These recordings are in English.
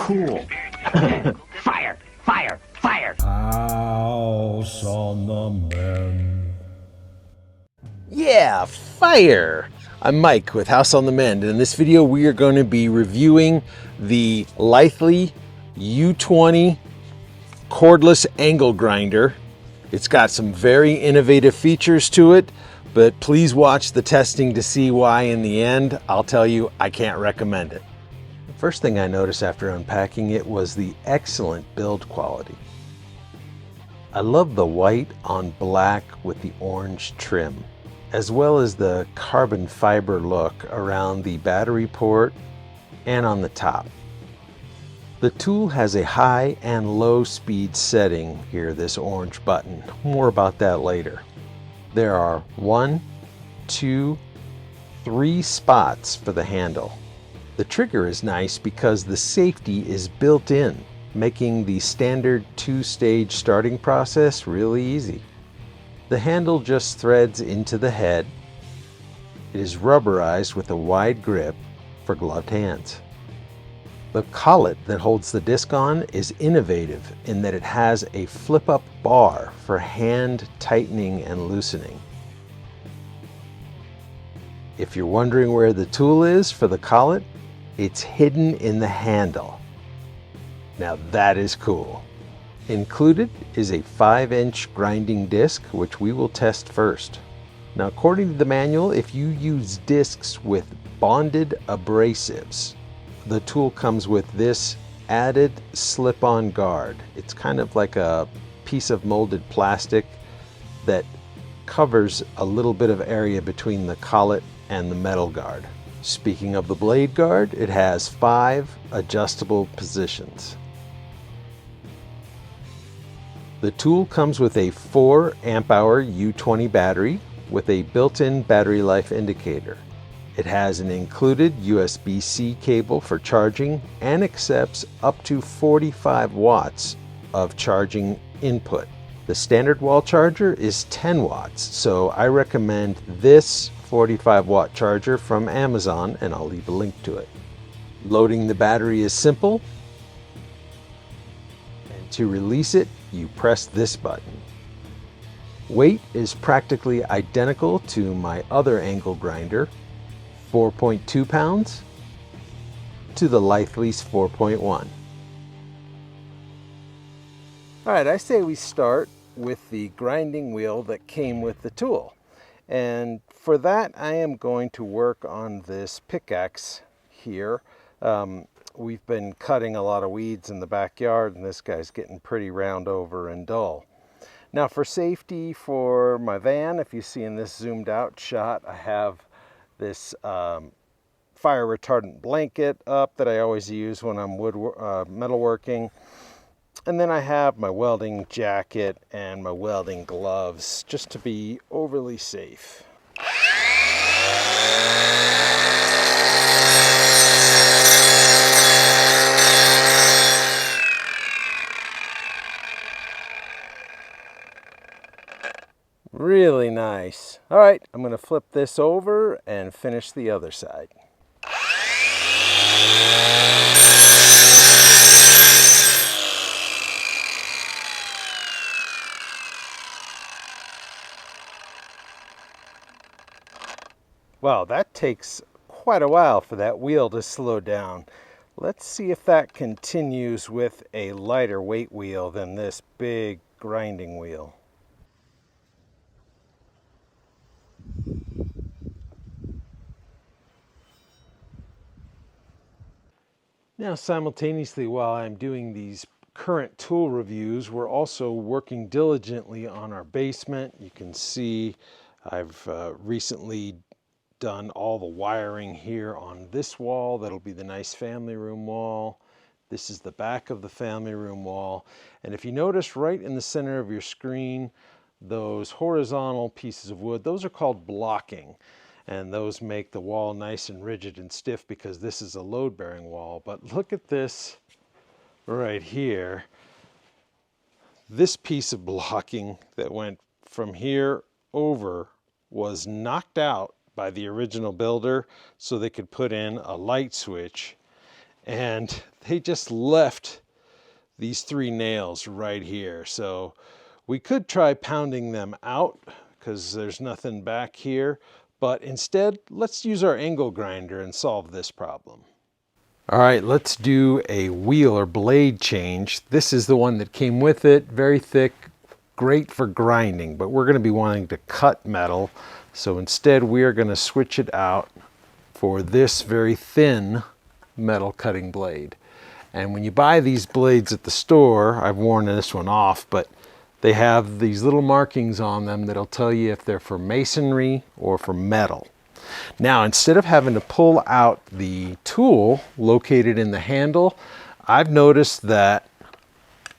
cool. Fire, fire, fire. House on the Mend. Yeah, fire! I'm Mike with House on the Mend, and in this video we are going to be reviewing the Litheli U20 Cordless Angle Grinder. It's got some very innovative features to it, but please watch the testing to see why. In the end, I'll tell you I can't recommend it. The first thing I noticed after unpacking it was the excellent build quality. I love the white on black with the orange trim, as well as the carbon fiber look around the battery port and on the top. The tool has a high and low speed setting here, this orange button. More about that later. There are 1, 2, 3 spots for the handle. The trigger is nice because the safety is built in, making the standard 2-stage starting process really easy. The handle just threads into the head. It is rubberized with a wide grip for gloved hands. The collet that holds the disc on is innovative in that it has a flip-up bar for hand tightening and loosening. If you're wondering where the tool is for the collet, it's hidden in the handle. Now that is cool. Included is a 5-inch grinding disc, which we will test first. Now, according to the manual, if you use discs with bonded abrasives, the tool comes with this added slip-on guard. It's kind of like a piece of molded plastic that covers a little bit of area between the collet and the metal guard. Speaking of the blade guard, it has 5 adjustable positions. The tool comes with a 4 amp hour U20 battery with a built-in battery life indicator. It has an included USB-C cable for charging and accepts up to 45 watts of charging input. The standard wall charger is 10 watts, so I recommend this 45 watt charger from Amazon, and I'll leave a link to it. Loading the battery is simple, and to release it, you press this button. Weight is practically identical to my other angle grinder, 4.2 pounds, to the Litheli's 4.1. All right, I say we start with the grinding wheel that came with the tool. And for that, I am going to work on this pickaxe here. We've been cutting a lot of weeds in the backyard, and this guy's getting pretty round over and dull. Now, for safety for my van, if you see in this zoomed out shot, I have this fire retardant blanket up that I always use when I'm metalworking. And then I have my welding jacket and my welding gloves just to be overly safe. Really nice. All right, I'm going to flip this over and finish the other side. Wow, that takes quite a while for that wheel to slow down. Let's see if that continues with a lighter weight wheel than this big grinding wheel. Now, simultaneously, while I'm doing these current tool reviews, we're also working diligently on our basement. You can see I've recently done all the wiring here on this wall. That'll be the nice family room wall. This is the back of the family room wall. And if you notice right in the center of your screen, those horizontal pieces of wood, those are called blocking. And those make the wall nice and rigid and stiff because this is a load-bearing wall. But look at this right here. This piece of blocking that went from here over was knocked out by the original builder so they could put in a light switch. and they just left these 3 nails right here. So we could try pounding them out because there's nothing back here, but instead let's use our angle grinder and solve this problem. All right, let's do a wheel or blade change. This is the one that came with it, very thick, great for grinding, but we're going to be wanting to cut metal. So instead we are going to switch it out for this very thin metal cutting blade. And when you buy these blades at the store, I've worn this one off, but they have these little markings on them that'll tell you if they're for masonry or for metal. Now, instead of having to pull out the tool located in the handle, I've noticed that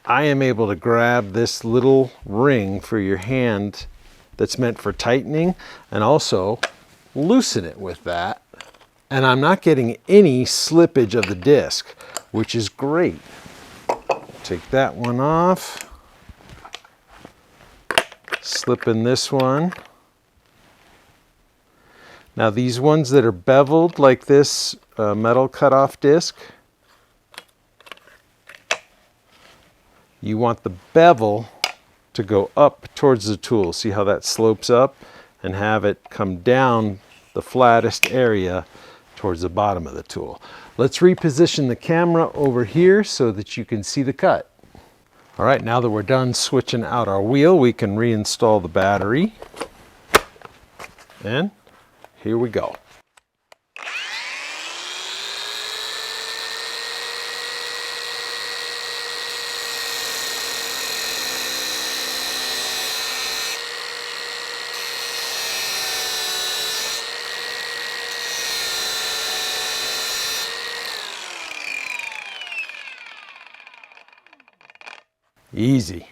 I am able to grab this little ring for your hand that's meant for tightening and also loosen it with that. And I'm not getting any slippage of the disc, which is great. Take that one off. Slip in this one. Now these ones that are beveled like this metal cutoff disc, you want the bevel to go up towards the tool. See how that slopes up? And have it come down the flattest area towards the bottom of the tool. Let's reposition the camera over here so that you can see the cut. All right, now that we're done switching out our wheel, we can reinstall the battery. And here we go. Easy.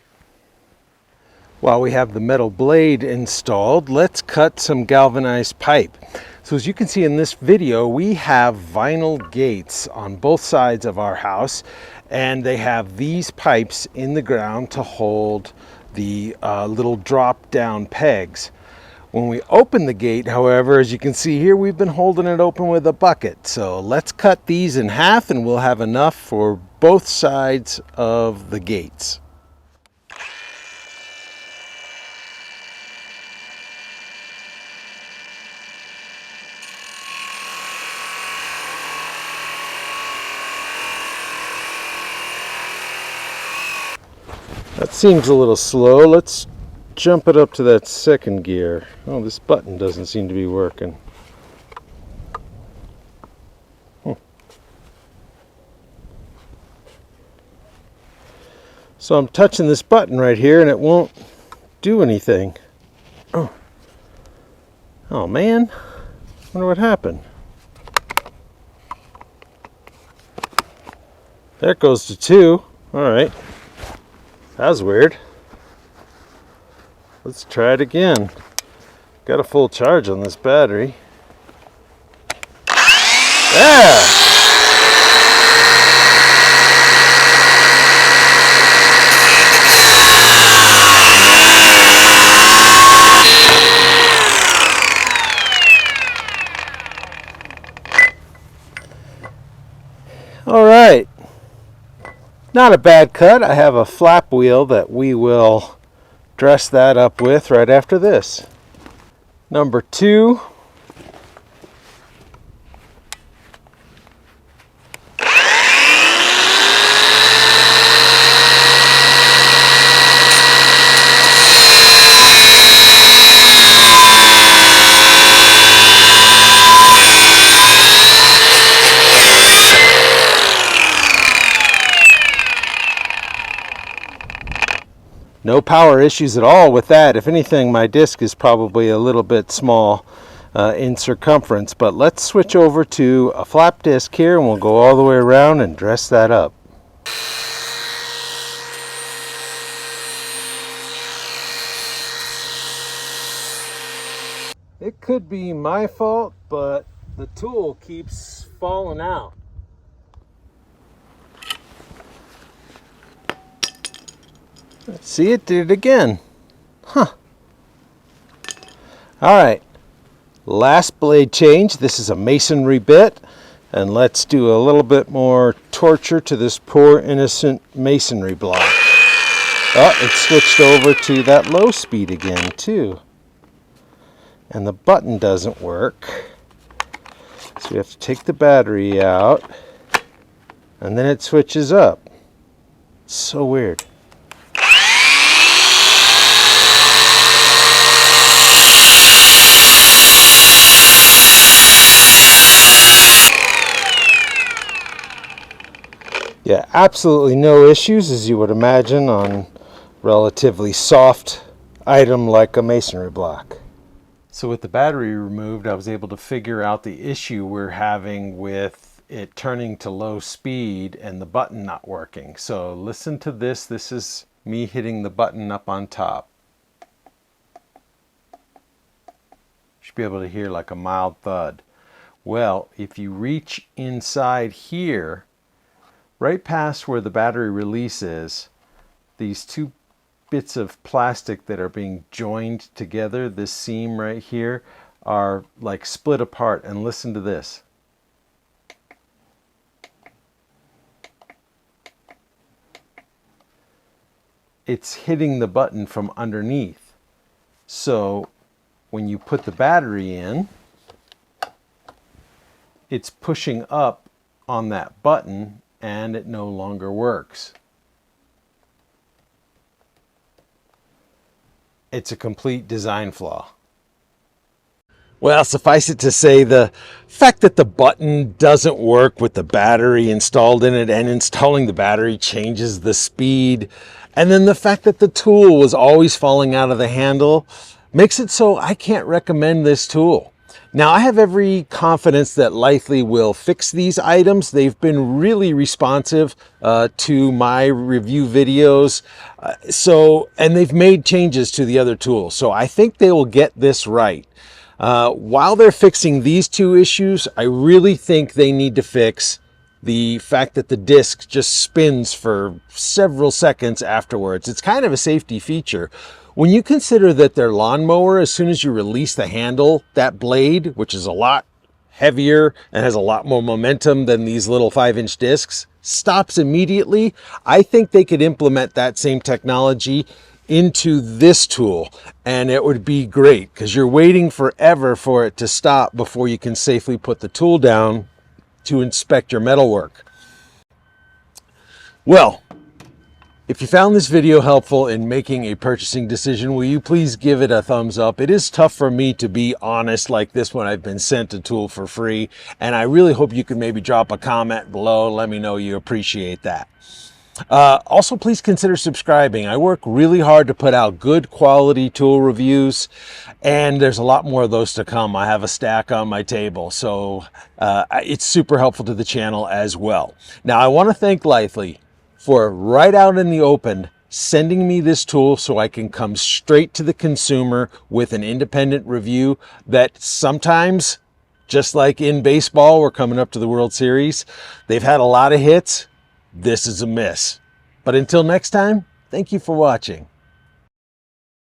While we have the metal blade installed, let's cut some galvanized pipe. So as you can see in this video, we have vinyl gates on both sides of our house, and they have these pipes in the ground to hold the little drop down pegs. When we open the gate, however, as you can see here, we've been holding it open with a bucket. So let's cut these in half and we'll have enough for both sides of the gates. That seems a little slow. Let's jump it up to that second gear. Oh, this button doesn't seem to be working. So I'm touching this button right here and it won't do anything. Oh man, I wonder what happened. There it goes to 2. All right. That was weird. Let's try it again. Got a full charge on this battery. There! All right. Not a bad cut. I have a flap wheel that we will dress that up with right after this. Number 2. No power issues at all with that. If anything, my disc is probably a little bit small in circumference, but let's switch over to a flap disc here and we'll go all the way around and dress that up. It could be my fault, but the tool keeps falling out. See, it did it again. Huh. All right. Last blade change. This is a masonry bit. And let's do a little bit more torture to this poor innocent masonry block. Oh, it switched over to that low speed again too. And the button doesn't work. So we have to take the battery out. And then it switches up. It's so weird. Yeah, absolutely no issues, as you would imagine, on relatively soft item like a masonry block. So with the battery removed, I was able to figure out the issue we're having with it turning to low speed and the button not working. So listen to this. This is me hitting the button up on top. Should be able to hear like a mild thud. Well, if you reach inside here, right past where the battery release is, these two bits of plastic that are being joined together, this seam right here, are like split apart. And listen to this. It's hitting the button from underneath. So when you put the battery in, it's pushing up on that button and it no longer works. It's a complete design flaw. Well, suffice it to say, the fact that the button doesn't work with the battery installed in it, and installing the battery changes the speed, and then the fact that the tool was always falling out of the handle makes it so I can't recommend this tool. Now, I have every confidence that Litheli will fix these items. They've been really responsive to my review videos. And they've made changes to the other tools. So I think they will get this right. While they're fixing these two issues, I really think they need to fix the fact that the disc just spins for several seconds afterwards. It's kind of a safety feature. When you consider that their lawnmower, as soon as you release the handle, that blade, which is a lot heavier and has a lot more momentum than these little 5-inch discs, stops immediately, I think they could implement that same technology into this tool, and it would be great, because you're waiting forever for it to stop before you can safely put the tool down to inspect your metalwork. Well, if you found this video helpful in making a purchasing decision, will you please give it a thumbs up? It is tough for me to be honest like this when I've been sent a tool for free, and I really hope you can maybe drop a comment below. Let me know you appreciate that. Also, please consider subscribing. I work really hard to put out good quality tool reviews, and there's a lot more of those to come. I have a stack on my table, so it's super helpful to the channel as well. Now, I want to thank Litheli for right out in the open sending me this tool so I can come straight to the consumer with an independent review that sometimes, just like in baseball, we're coming up to the World Series, they've had a lot of hits. This is a miss. But until next time, thank you for watching.